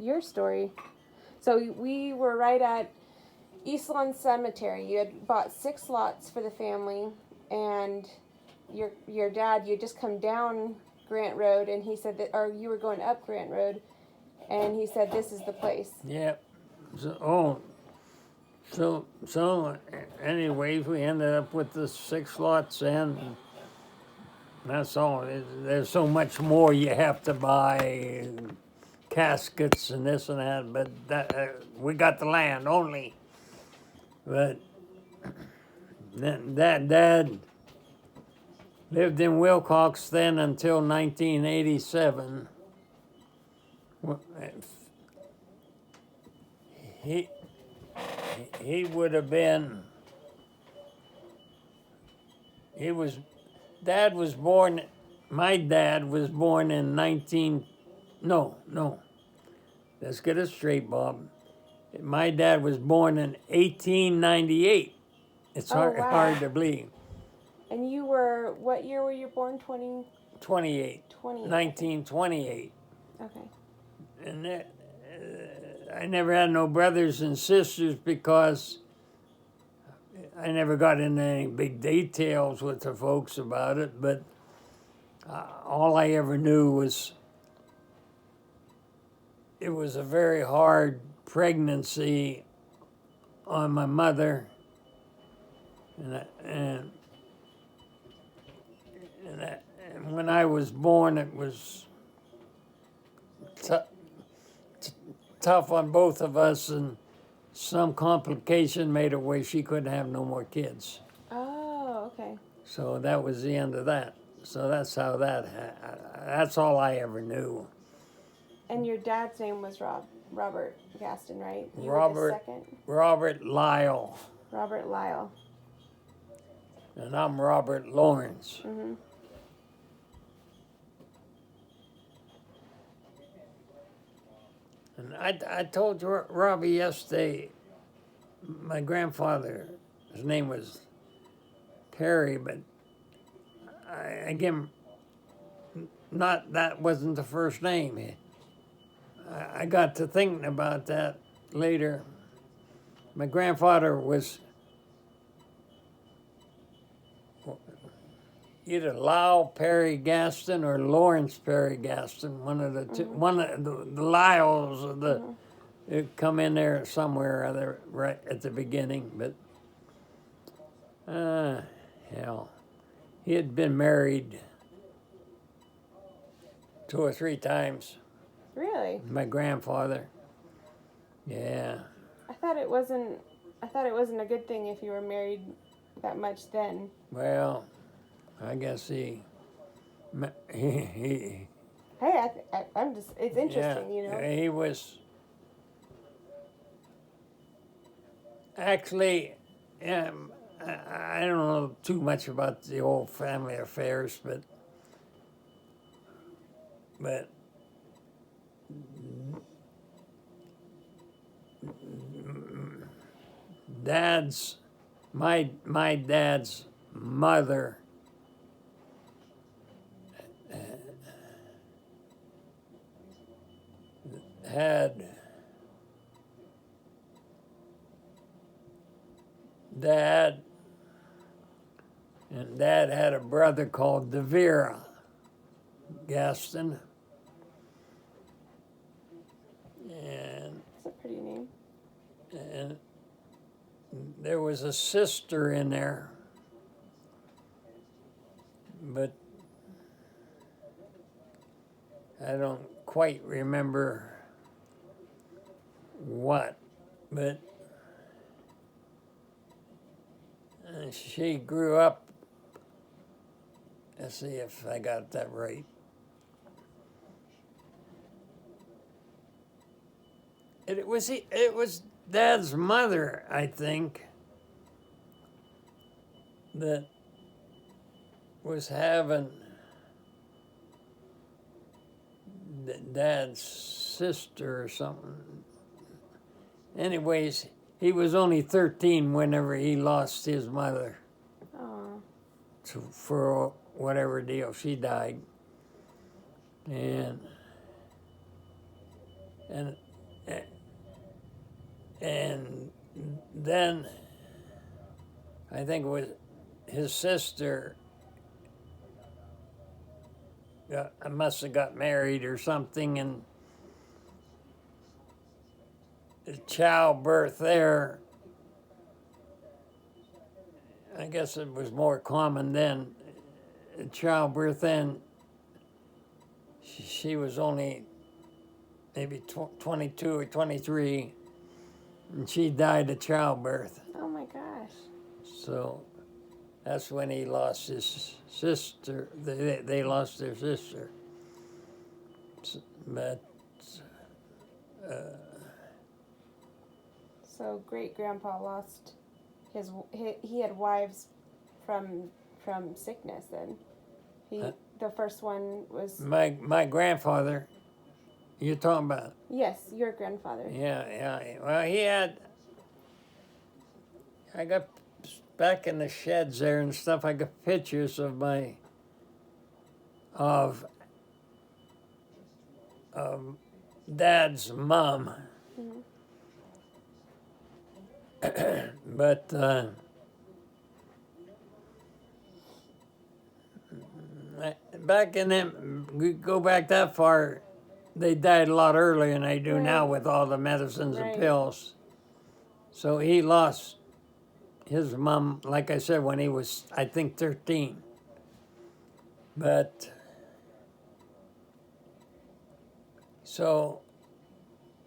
your story. So we were right at East Lawn Cemetery. You had bought 6 lots for the family, and your dad, you had just come down Grant Road, and he said that, or you were going up Grant Road, and he said, this is the place. Yep. So anyways, we ended up with the 6 lots, and that's all. There's so much more you have to buy, caskets and this and that, but we got the land only. But then Dad lived in Wilcox then until 1987. He would have been. Dad was born. My dad was born in 19. No. Let's get it straight, Bob. My dad was born in 1898. It's hard to believe. And you were, what year were you born? 28. 1928. Okay. And I never had no brothers and sisters because I never got into any big details with the folks about it, but all I ever knew was it was a very hard pregnancy on my mother, and when I was born, it was tough on both of us, and some complication made it where she couldn't have no more kids. Oh, okay. So that was the end of that. So that's how that's all I ever knew. And your dad's name was Robert Gaston, right? You Robert, were the second? Robert Lyle. Robert Lyle. And I'm Robert Lawrence. Mm-hmm. And I told Robbie yesterday, my grandfather, his name was Perry, but again, that wasn't the first name. I got to thinking about that later. My grandfather was either Lyle Perry Gaston or Lawrence Perry Gaston, one of the two. Mm-hmm. One of the Lyles of the it come in there somewhere or other right at the beginning, but hell, he had been married 2 or 3 times. Really? My grandfather. Yeah. I thought it wasn't a good thing if you were married that much then. Well, I guess he Hey, I'm just, it's interesting, you know. He was actually, I don't know too much about the old family affairs, but my dad's mother had Dad, and Dad had a brother called DeVera Gaston. And That's a pretty name. And there was a sister in there, but I don't quite remember what, but she grew up, let's see if I got that right. It was Dad's mother, I think, that was having Dad's sister or something. Anyways, he was only 13 whenever he lost his mother. Oh. For whatever deal, she died. And And then I think it was his sister must have got married or something, and childbirth there, I guess it was more common then. Childbirth then, she was only maybe 22 or 23, and she died of childbirth. Oh my gosh. So that's when he lost his sister. They lost their sister. But So great grandpa lost he had wives from sickness then. The first one was my grandfather. You're talking about? yes, your grandfather. Yeah. Well, he had. I got back in the sheds there and stuff. I got pictures of Dad's mom. But back in them, we go back that far, they died a lot earlier than they do now with all the medicines and pills. So he lost his mom, like I said, when he was, I think, 13. But so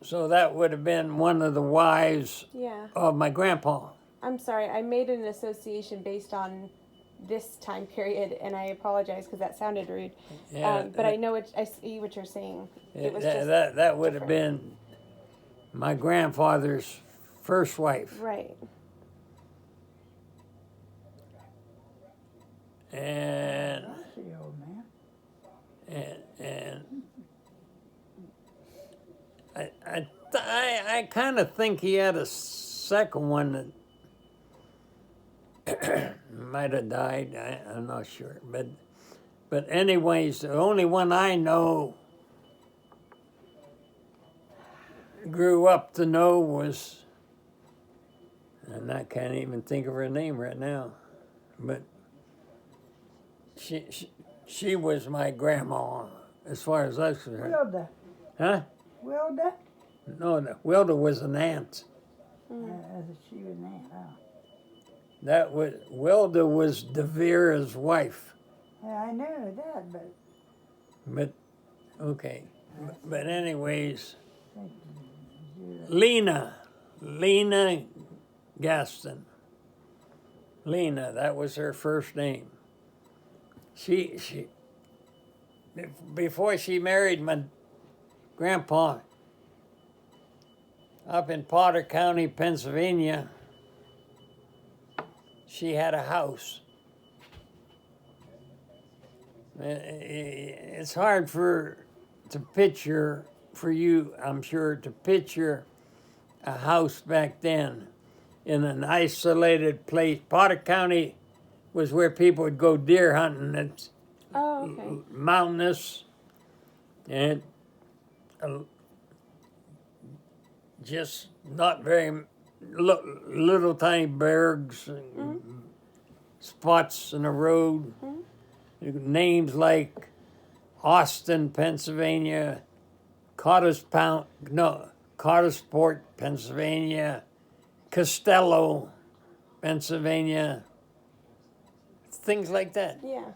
that would have been one of the wives of my grandpa. I'm sorry, I made an association based on this time period, and I apologize because that sounded rude. But I know I see what you're saying. It was just that would have been my grandfather's first wife. Right. And That's the old man. and I kind of think he had a second one that might have died. I'm not sure, but anyways, the only one I know grew up to know was, and I can't even think of her name right now, but she was my grandma as far as I was concerned. Wilda. Huh? Wilda? No, Wilda was an aunt. She was an aunt. Oh. Wilda was Devera's wife. Yeah, I knew that, But okay. But anyways, thank you. Lena Gaston. Lena, that was her first name. She before she married my grandpa up in Potter County, Pennsylvania, she had a house. It's hard to picture for you, I'm sure, to picture a house back then in an isolated place. Potter County was where people would go deer hunting. It's mountainous and just not very little tiny bergs, spots in the road. Names like Austin, Pennsylvania, Cartersport, Pennsylvania, Costello, Pennsylvania, things like that. Yeah.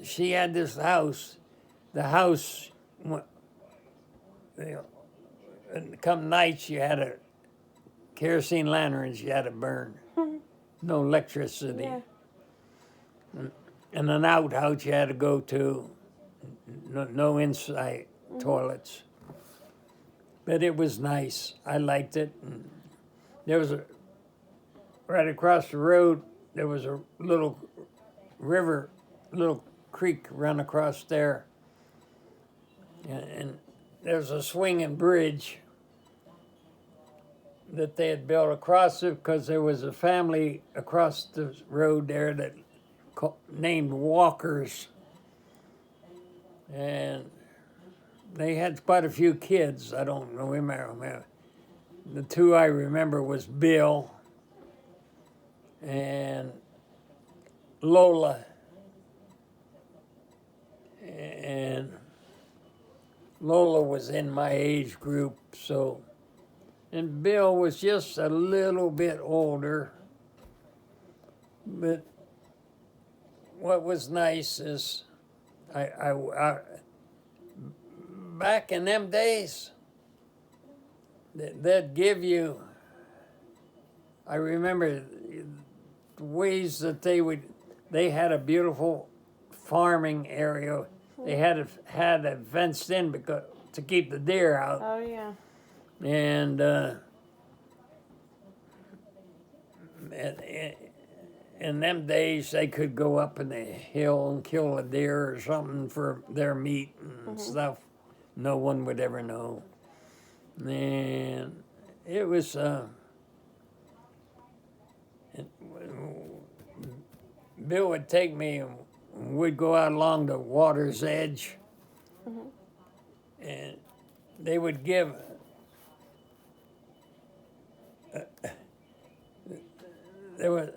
She had this house. The house, come nights, you had a kerosene lanterns you had to burn. No electricity. Yeah. And an outhouse you had to go to. No inside toilets. But it was nice. I liked it. And there was right across the road, there was a little river, little creek run across there. And there's a swinging bridge that they had built across it because there was a family across the road there that named Walkers. and they had quite a few kids. I don't remember. The two I remember was Bill and Lola. And Lola was in my age group, so, and Bill was just a little bit older. But what was nice is I back in them days, they'd give you, I remember the ways that they had a beautiful farming area. They had it fenced in because to keep the deer out. Oh yeah. And in them days, they could go up in the hill and kill a deer or something for their meat and stuff. No one would ever know. And it was. Bill would take me, and we'd go out along the water's edge, and they would give. There was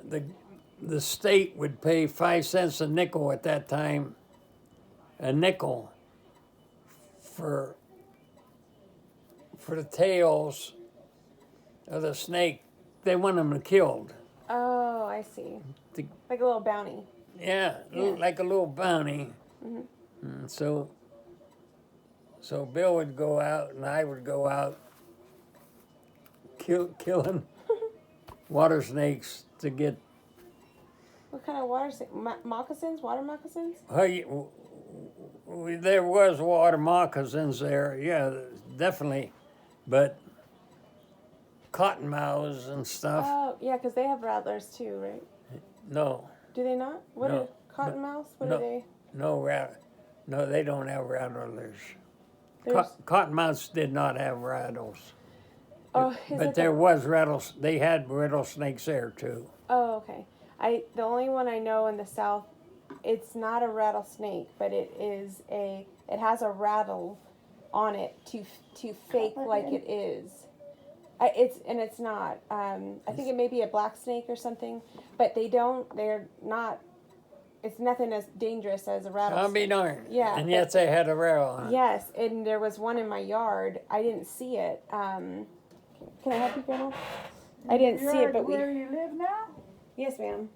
the state would pay 5 cents a nickel at that time, a nickel for the tails of the snake. They want them killed. Oh, I see. To, Like a little bounty. yeah, like a little bounty. And so Bill would go out and I would go out killing water snakes to get. What kind of water snake? Moccasins? Water moccasins? There was water moccasins there, yeah, definitely, but cottonmouths and stuff. Oh, yeah, because they have rattlers too, right? No. Do they not? What No, are cottonmouths? What no. are they? No, they don't have rattlers. There's- Cottonmouths did not have rattles. Oh, is But it there was rattles. They had rattlesnakes there too. Oh, okay. The only one I know in the South, it's not a rattlesnake, but it has a rattle on it to fake like it is. It's not. I think it may be a black snake or something, but they're not. It's nothing as dangerous as a rattlesnake. I'll be darned. Yeah, And yet they had a rattle on it. Yes, and there was one in my yard. I didn't see it. Can I help you, Grandma? I didn't see it, but where you live now? Yes, ma'am.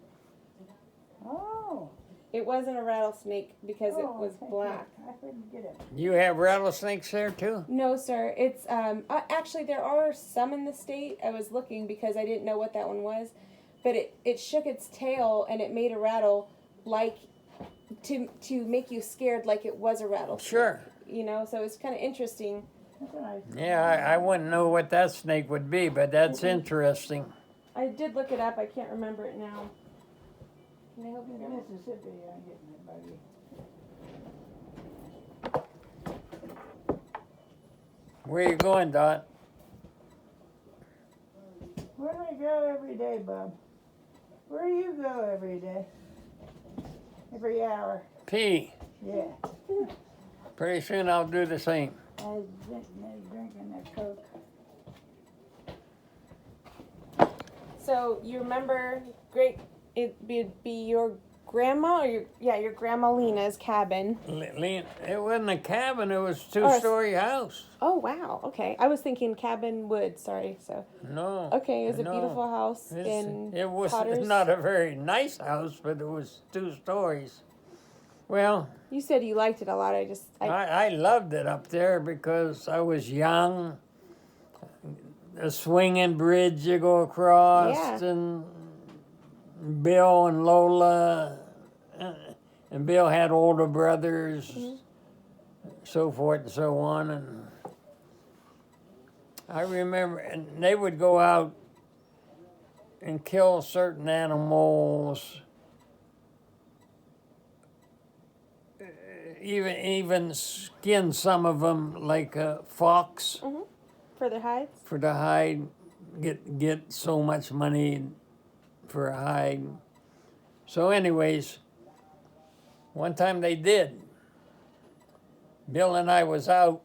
Oh. It wasn't a rattlesnake because it Oh, was okay. black. I couldn't get it. You have rattlesnakes there too? No, sir. It's actually there are some in the state. I was looking because I didn't know what that one was, but it shook its tail and it made a rattle like to make you scared like it was a rattlesnake. Sure. You know, so it's kind of interesting. That's a nice. Yeah, I wouldn't know what that snake would be, but that's interesting. I did look it up. I can't remember it now. Can I help you, In Grandma? Mississippi, I'm getting it, buddy. Where you going, Dot? Where do I go every day, Bob? Where do you go every day? Every hour? Pee. Yeah. Pretty soon I'll do the same. I was drinking that Coke. So you remember it'd be your grandma or your grandma Lena's cabin. It wasn't a cabin, it was a Oh, two-story house. Oh wow, okay. I was thinking cabin wood, sorry. So No. okay, it was a no. beautiful house in It was Potters. not a very nice house, but it was 2 stories. Well, You said you liked it a lot. I loved it up there because I was young. A swinging bridge you go across, Yeah. and Bill and Lola, and Bill had older brothers, so forth and so on. And I remember, and they would go out and kill certain animals. Even skin some of them, like a fox, for their hides. for the hide. Get so much money for a hide. So, anyways, one time they did, Bill and I was out.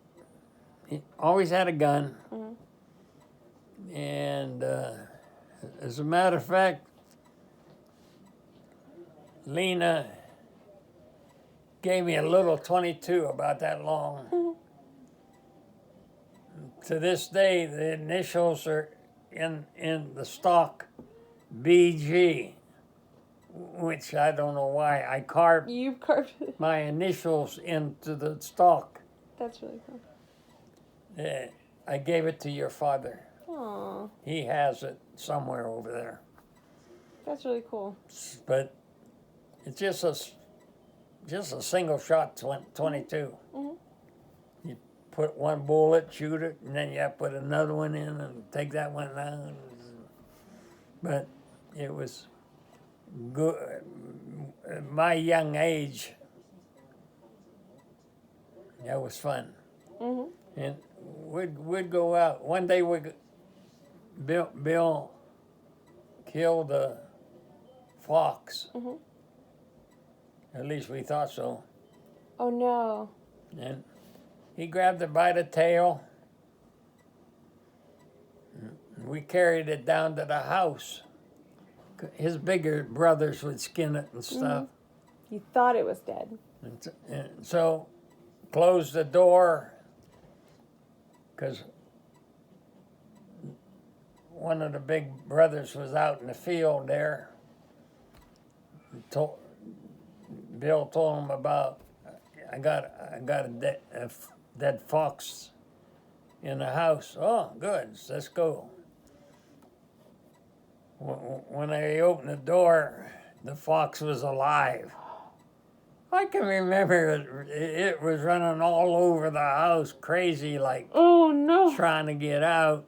He always had a gun. Mm-hmm. And as a matter of fact, Lena gave me a little 22 about that long. Mm-hmm. To this day, the initials are in the stock BG, which I don't know why. I carved You carved it. my initials into the stock. That's really cool. I gave it to your father. Aw, He has it somewhere over there. that's really cool. But it's just a single shot 22. Mm-hmm. You put one bullet, shoot it, and then you have to put another one in and take that one down. But it was good. At my young age, that was fun. Mm-hmm. And we'd go out. One day Bill killed a fox. Mm-hmm. At least we thought so. Oh no. And he grabbed it by the tail. We carried it down to the house. His bigger brothers would skin it and stuff. You thought it was dead. And so closed the door because one of the big brothers was out in the field there. Bill told him about, I got a dead fox in the house. Oh, good, let's go. When I opened the door, the fox was alive. I can remember it was running all over the house, crazy, like Oh no. trying to get out.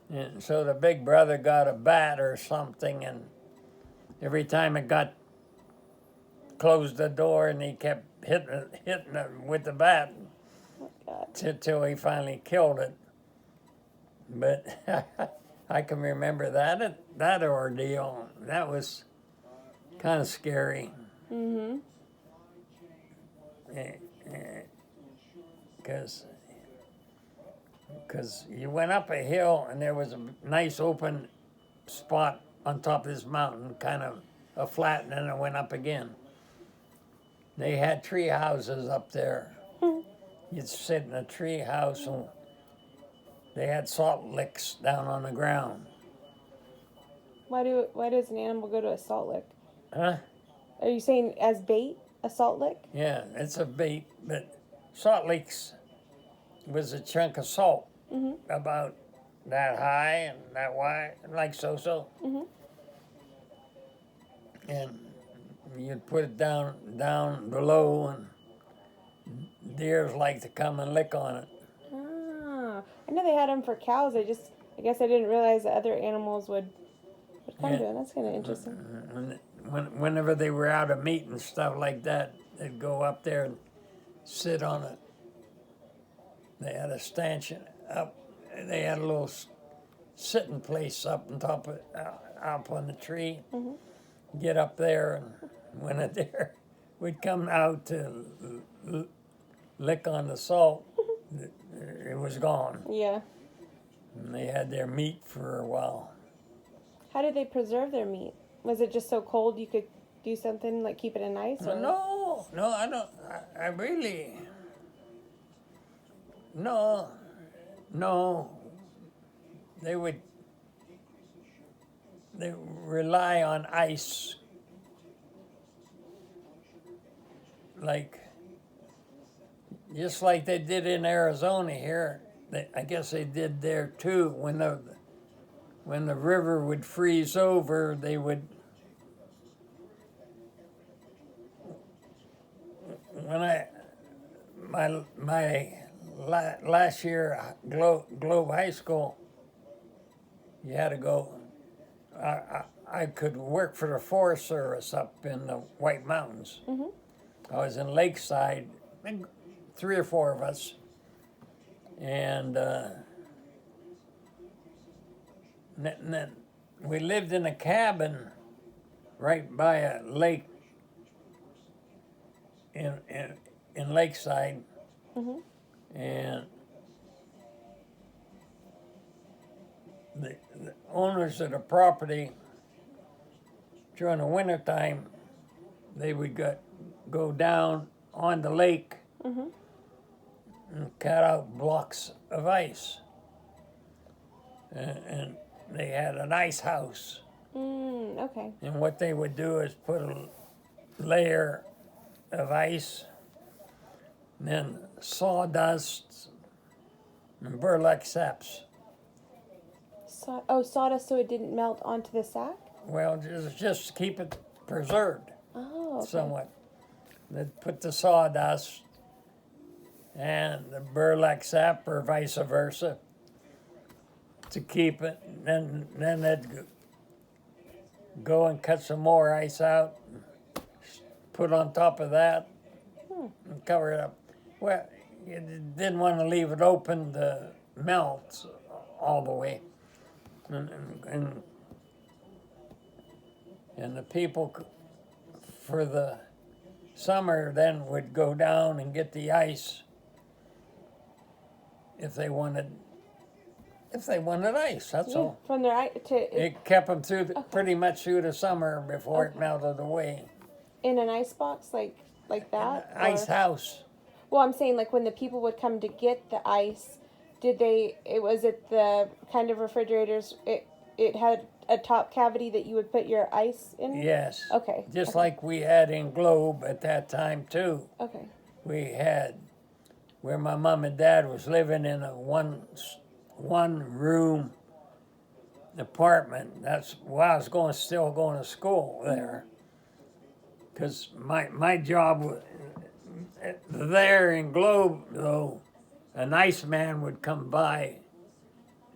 And so the big brother got a bat or something, and every time it got closed the door, and he kept hitting it with the bat Oh my God. till he finally killed it. But I can remember that ordeal. That was kind of scary. Mm-hmm. Because you went up a hill and there was a nice open spot on top of this mountain, kind of a flat, and then it went up again. They had tree houses up there. You'd sit in a tree house and they had salt licks down on the ground. Why does an animal go to a salt lick? Huh? Are you saying as bait, a salt lick? Yeah, it's a bait, but salt licks was a chunk of salt Mm-hmm. about that high and that wide, like so. Mm-hmm. And you'd put it down below, and deers like to come and lick on it. Ah, I know they had them for cows. I guess I didn't realize that other animals would come to it. That's kind of interesting. Whenever they were out of meat and stuff like that, they'd go up there and sit on it. They had a stanchion up. They had a little sitting place up on top of up on the tree. Mm-hmm. Get up there, and when it there, we'd come out to lick on the salt. It was gone. Yeah. And they had their meat for a while. How did they preserve their meat? Was it just so cold you could do something like keep it in ice? Or? No, I don't. I really. No. They rely on ice. Just like they did in Arizona here. I guess they did there too. When the river would freeze over, they would. Last year, Globe High School, you had to go. I could work for the Forest Service up in the White Mountains. Mm-hmm. I was in Lakeside, 3 or 4 of us, and then we lived in a cabin right by a lake in Lakeside. Mhm. And the owners of the property during the wintertime, they would go down on the lake Mhm. and cut out blocks of ice. And they had an ice house. Okay. And what they would do is put a layer of ice, and then sawdust and burlap sacks. Sawdust so it didn't melt onto the sack? Well, just to keep it preserved Oh, okay. somewhat. They'd put the sawdust and the burlap sap, or vice versa, to keep it. Then they'd go and cut some more ice out, put on top of that, and cover it up. Well, you didn't want to leave it open to melt all the way. And the people for the summer then would go down and get the ice if they wanted ice. That's Yeah, all. from their eye to It kept them through pretty much through the summer before it Okay. melted away. in an ice box like that. Ice or- house. Well, I'm saying like when the people would come to get the ice, was it the kind of refrigerators? It had a top cavity that you would put your ice in. Yes. Okay. Just okay. like we had in Globe at that time too. Okay. We had where my mom and dad was living in a one room apartment. That's why I was still going to school there. Because my job was there in Globe, though, an ice man would come by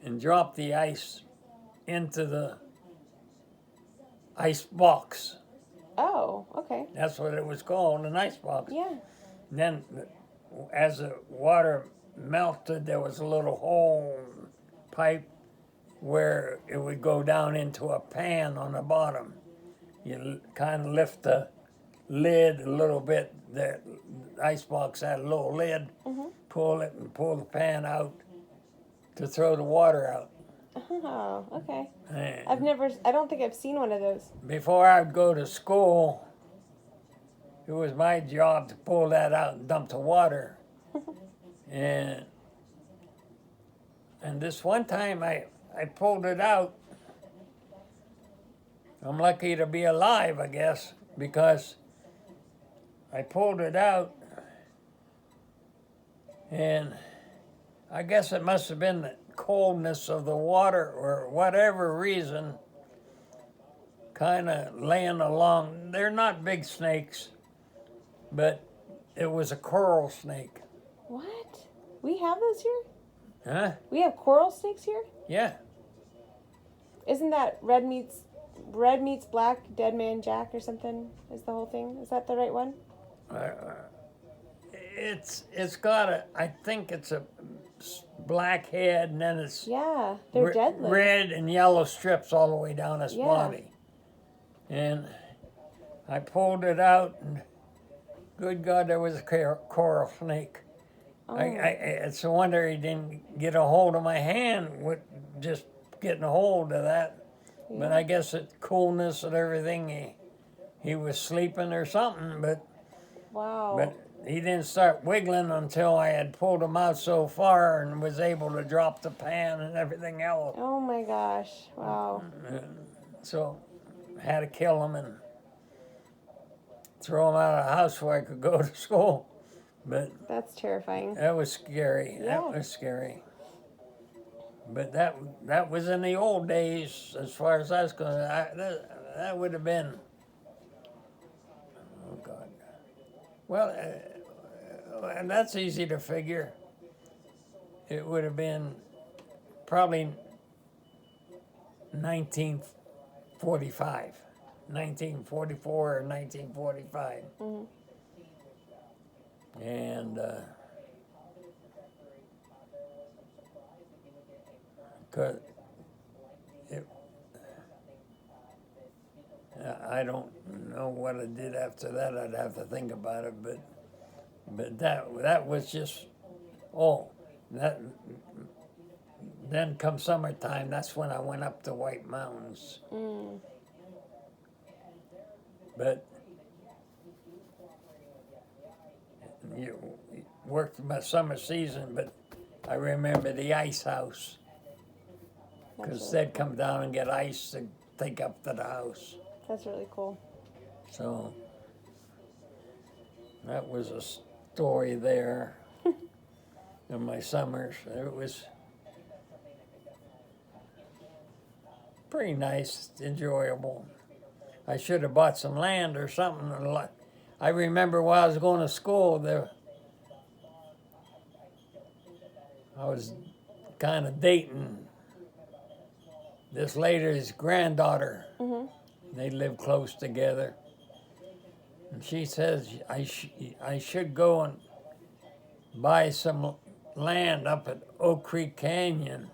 and drop the ice into the ice box. Oh, okay. That's what it was called, an ice box. Yeah. And then, as the water melted, there was a little hole pipe where it would go down into a pan on the bottom. You kind of lift the lid a little bit. The ice box had a little lid. Mhm. Pull it and pull the pan out to throw the water out. Oh, okay. And I don't think I've seen one of those. before I'd go to school, it was my job to pull that out and dump the water. and this one time I pulled it out. I'm lucky to be alive, I guess, because I pulled it out, and I guess it must have been the coldness of the water or whatever reason kind of laying along. They're not big snakes, but it was a coral snake. What? We have those here? Huh? We have coral snakes here? Yeah. Isn't that red meets black, dead man Jack or something? Is the whole thing? Is that the right one? It's got I think it's a black head, and then it's Yeah, they're deadly. red and yellow strips all the way down his Yeah. body. And I pulled it out, and good God, there was a coral snake. Oh. It's a wonder he didn't get a hold of my hand with just getting a hold of that. Yeah. But I guess it's coolness and everything. He was sleeping or something, but Wow. he didn't start wiggling until I had pulled him out so far and was able to drop the pan and everything else. Oh my gosh. Wow. So I had to kill him and throw him out of the house where I could go to school. But That's terrifying. that was scary. Yeah. That was scary. But that was in the old days, as far as I was concerned. That would have been. Oh God. Well, and that's easy to figure. It would have been probably 1945, 1944 or 1945. Mhm. And cause I don't know what I did after that. I'd have to think about it, but But that was just, oh, that. Then come summertime, that's when I went up to White Mountains. Mm. But you worked my summer season, but I remember the ice house. Because That's they'd come down and get ice to take up to the house. That's really cool. So that was a story there in my summers. It was pretty nice, enjoyable. I should have bought some land or something. I remember while I was going to school, I was kind of dating this lady's granddaughter. Mm-hmm. They lived close together. And she says I should go and buy some land up at Oak Creek Canyon.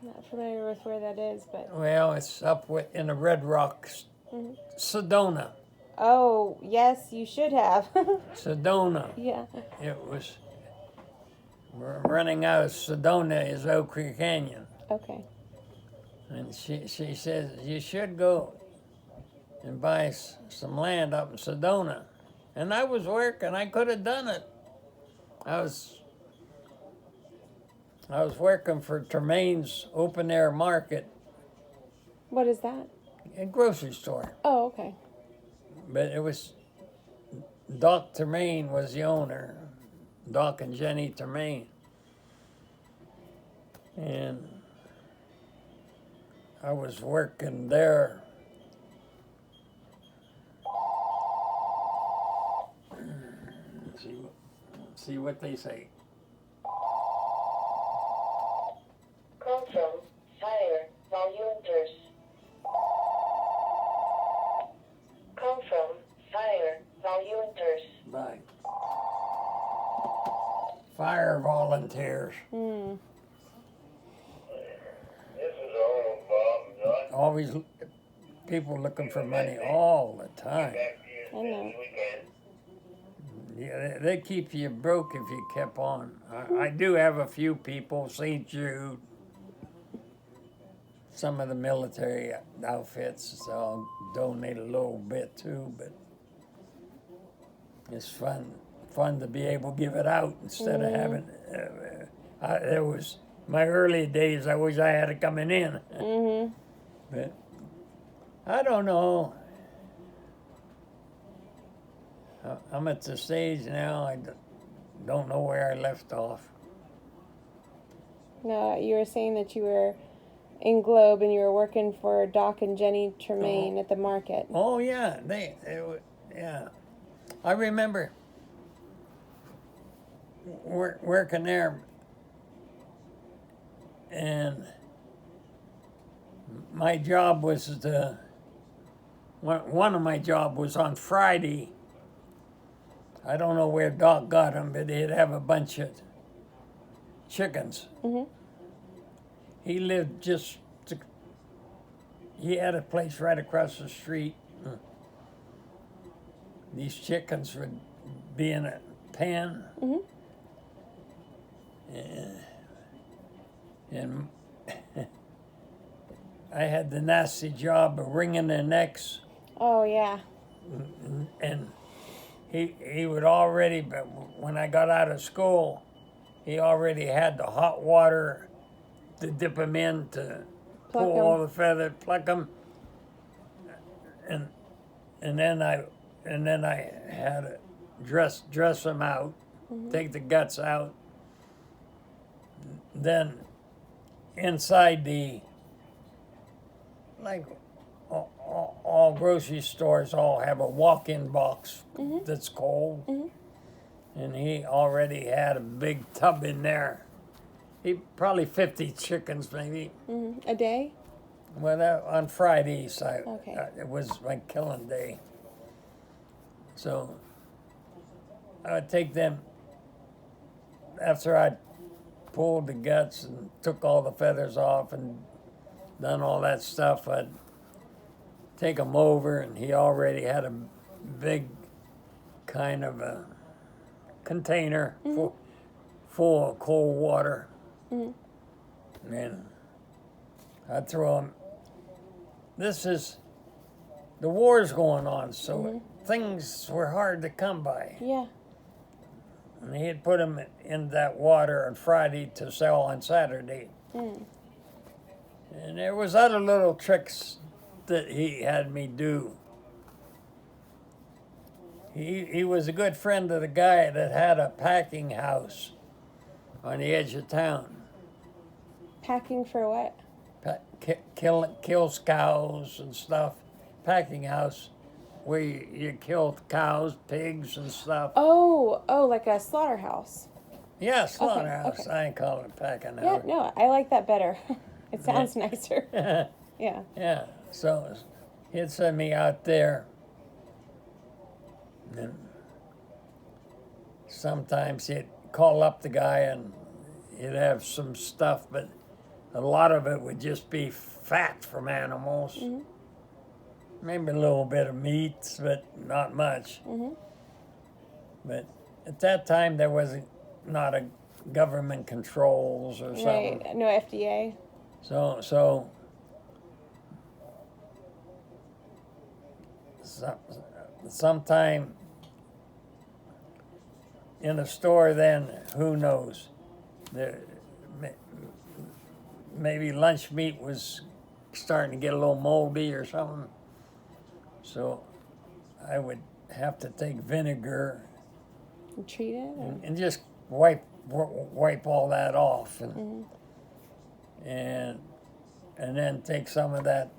Not familiar with where that is, but. Well, it's up in the Red Rocks, Mm-hmm. Sedona. Oh, yes, you should have. Sedona. Yeah. It was running out of Sedona is Oak Creek Canyon. Okay. And she says, you should go and buy some land up in Sedona. And I was working. I could have done it. I was working for Tremaine's open air market, What is that? a grocery store. Oh, okay. But it was Doc Tremaine was the owner, Doc and Jenny Tremaine. And I was working there. See what they say. Call from Fire Volunteers. Call from Fire Volunteers. Bye. Fire volunteers. Hmm. This is Arnold, Bob, and John. Always people looking for money all the time. Back to you as I soon know. as we can. Yeah, they keep you broke if you kept on. I do have a few people, St. Jude, some of the military outfits, so I'll donate a little bit too, but it's fun to be able to give it out instead of having, there was, my early days, I wish I had it coming in, Mm-hmm. but I don't know. I'm at the stage now, I don't know where I left off. No, you were saying that you were in Globe and you were working for Doc and Jenny Tremaine at the market. Oh yeah, yeah. I remember working there, and my job was one of my job was on Friday. I don't know where Doc got them, but he'd have a bunch of chickens. Mm-hmm. He lived he had a place right across the street. These chickens would be in a pen. Mm-hmm. And I had the nasty job of wringing their necks. Oh, yeah. And he would already, but when I got out of school, he already had the hot water to dip them in to Pluck pull 'em. all the feather, pluck them, and then I had to dress them out, take the guts out. Then inside all grocery stores all have a walk-in box that's cold. And he already had a big tub in there. He probably 50 chickens maybe. Mm-hmm. A day? Well, on Fridays, Okay. It was my killing day. So I would take them after I pulled the guts and took all the feathers off and done all that stuff. I'd take them over, and he already had a big kind of a container full of cold water. And I'd throw them. The war's going on, so things were hard to come by. Yeah. And he'd put them in that water on Friday to sell on Saturday. And there was other little tricks that he had me do. He was a good friend of the guy that had a packing house on the edge of town. Packing for what? Kills cows and stuff. Packing house where you kill cows, pigs, and stuff. Oh, like a slaughterhouse. Yeah, slaughterhouse. okay. I ain't calling it packing Yeah, house. no, I like that better. It sounds nicer. Yeah. Yeah, so he'd send me out there. And sometimes he'd call up the guy and he'd have some stuff, but a lot of it would just be fat from animals. Maybe a little bit of meat, but not much. But at that time, there was not a government controls or something. Right. No FDA. So sometime in a store then, who knows? Maybe lunch meat was starting to get a little moldy or something. So I would have to take vinegar And treat it. and just wipe all that off and then take some of that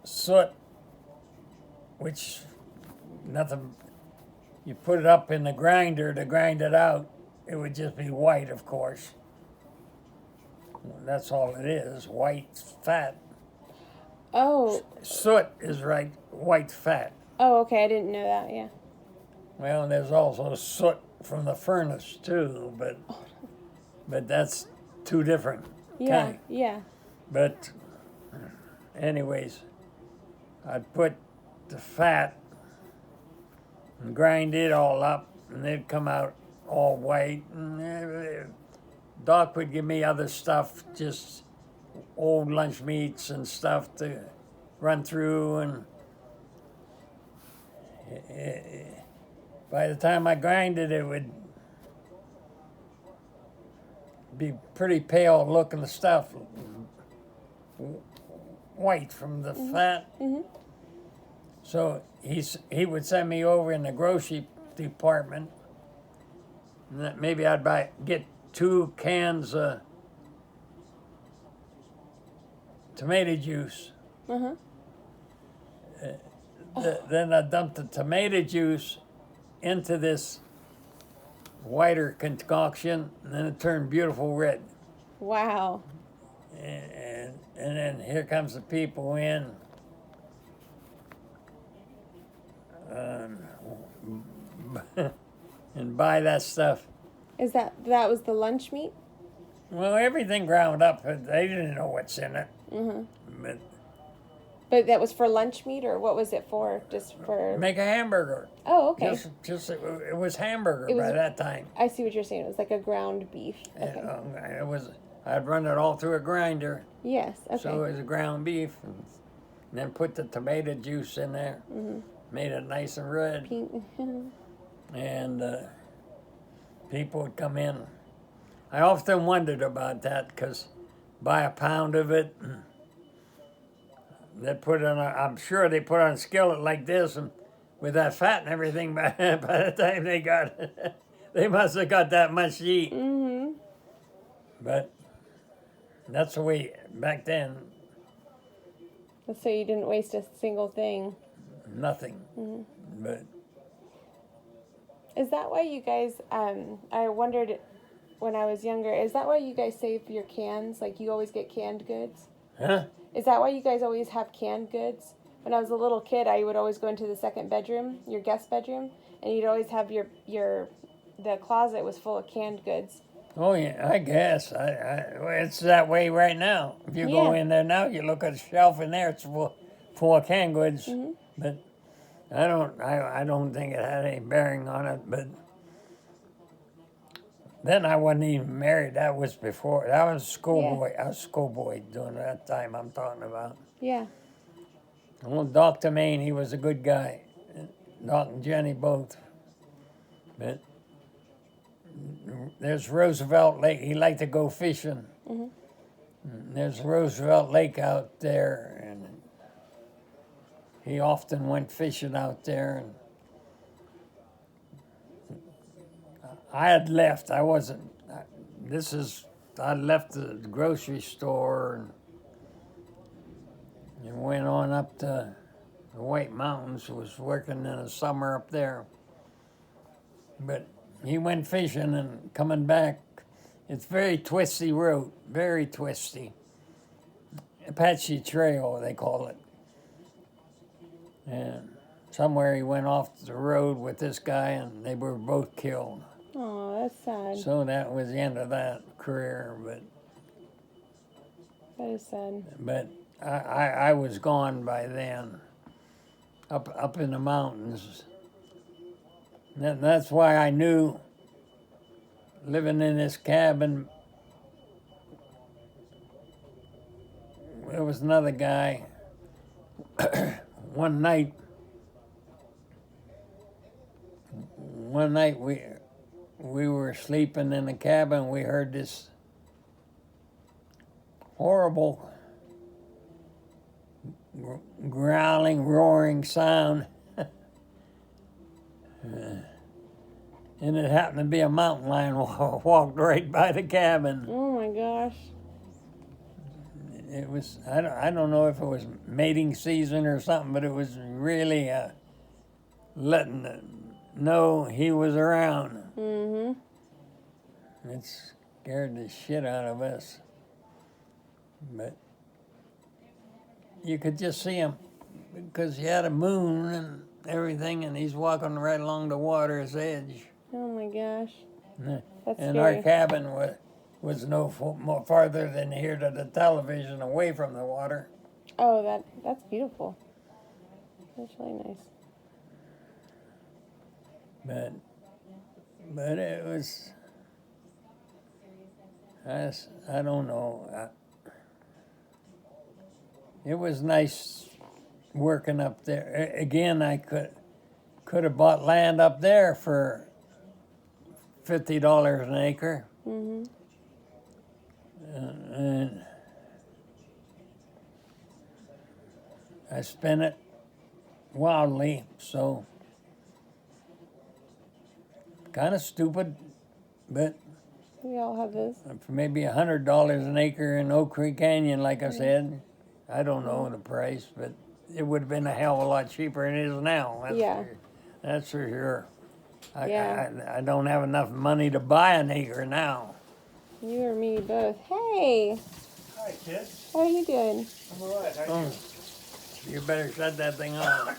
soot, which nothing, you put it up in the grinder to grind it out, it would just be white, of course. That's all it is, white fat. Oh. Soot is right, white fat. Oh, okay. I didn't know that. Yeah. Well, and there's also soot from the furnace too, but that's two different Yeah. kinds. Yeah. But anyways, I'd put the fat and grind it all up, and they'd come out all white. And Doc would give me other stuff, just old lunch meats and stuff to run through, and by the time I grinded, it would be pretty pale looking stuff, white from the fat. So he would send me over in the grocery department, and that maybe I'd get 2 cans of tomato juice. Then I dumped the tomato juice into this whiter concoction, and then it turned beautiful red. Wow. And then here comes the people in. And buy that stuff. Is that was the lunch meat? Well, everything ground up. They didn't know what's in it. But that was for lunch meat, or what was it for? Just for Make a hamburger. Oh, okay. Just it was hamburger It was- by that time. I see what you're saying. It was like a ground beef. Okay. It was. I'd run it all through a grinder, Yes. Okay. so it was a ground beef, and then put the tomato juice in there, made it nice and red, Pink. and people would come in. I often wondered about that because buy a pound of it. They put it on. I'm sure they put it on a skillet like this, and with that fat and everything. By the time they got, they must have got that much to eat. But that's the way back then. So you didn't waste a single thing. Nothing. But Is that why you guys? I wondered when I was younger. Is that why you guys save your cans? Like you always get canned goods? huh? Is that why you guys always have canned goods? When I was a little kid, I would always go into the second bedroom, your guest bedroom, and you'd always have the closet was full of canned goods. Oh yeah, I guess. It's that way right now. If you go Yeah. in there now, you look at the shelf in there, it's full of canned goods. But I don't think it had any bearing on it. But then I wasn't even married. That was before. That was schoolboy. I was schoolboy during that time I'm talking about. Yeah. Old Dr. Maine, he was a good guy. Doc and Jenny both. But there's Roosevelt Lake. He liked to go fishing. Mhm. There's Roosevelt Lake out there, and he often went fishing out there. And I had left. I wasn't. I left the grocery store and went on up to the White Mountains. Was working in the summer up there. But he went fishing and coming back. It's very twisty road, very twisty. Apache Trail, they call it. And somewhere he went off the road with this guy, and they were both killed. Oh, that's sad. So that was the end of that career. That is sad. But I was gone by then, up in the mountains. That's why I knew, living in this cabin, there was another guy. One night we were sleeping in the cabin. We heard this horrible growling, roaring sound. And it happened to be a mountain lion walked right by the cabin. Oh my gosh. It was, I don't know if it was mating season or something, but it was really letting them know he was around. Mm-hmm. It scared the shit out of us. But you could just see him because he had a moon and everything, and he's walking right along the water's edge. Oh my gosh. That's And scary. our cabin was no more farther than here to the television, away from the water. Oh, that's beautiful. That's really nice. But it was, I don't know. It was nice working up there. Again, I could have bought land up there for $50 an acre. Mm-hmm. And I spent it wildly, so kind of stupid, but We all have those. for maybe $100 an acre in Oak Creek Canyon, like I said. I don't know the price, but it would have been a hell of a lot cheaper than it is now. That's for sure. I don't have enough money to buy an acre now. You or me both. Hey, Hi, kid. how are you doing? I'm alright. How are you? You better shut that thing off.